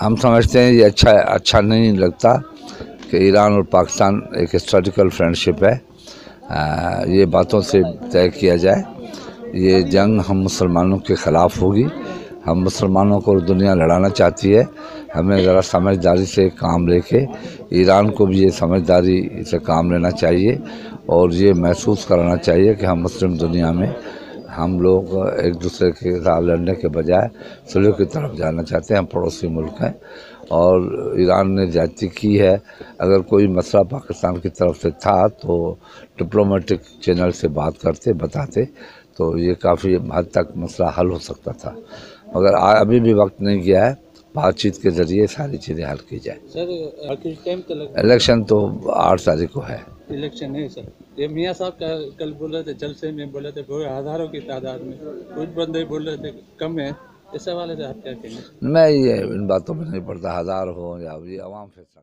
ہم سمجھتے ہیں یہ اچھا نہیں لگتا کہ ایران اور پاکستان ایک ہسٹوریکل فرینڈشپ ہے، یہ باتوں سے طے کیا جائے۔ یہ جنگ ہم مسلمانوں کے خلاف ہوگی، ہم مسلمانوں کو دنیا لڑانا چاہتی ہے، ہمیں ذرا سمجھداری سے کام لے کے ایران کو بھی یہ سمجھداری سے کام لینا چاہیے اور یہ محسوس کرانا چاہیے کہ ہم مسلم دنیا میں ہم لوگ ایک دوسرے کے ساتھ لڑنے کے بجائے صلح کی طرف جانا چاہتے ہیں۔ ہم پڑوسی ملک ہیں اور ایران نے زیادتی کی ہے، اگر کوئی مسئلہ پاکستان کی طرف سے تھا تو ڈپلومیٹک چینل سے بات کرتے بتاتے تو یہ کافی حد تک مسئلہ حل ہو سکتا تھا، مگر ابھی بھی وقت نہیں گیا ہے، بات چیت کے ذریعے ساری چیزیں حل کی جائیں۔ سر الیکشن تو 8 تاریخ کو ہے۔ الیکشن ہے سر، یہ میاں صاحب کا کل بول رہے تھے جلسے میں، بولے تھے ہزاروں کی تعداد میں، کچھ بندے بول رہے تھے کم ہے، اس حوالے سے آپ کیا کہیں گے؟ میں یہ ان باتوں میں نہیں پڑتا، ہزار ہو یا یہ عوام فیصلہ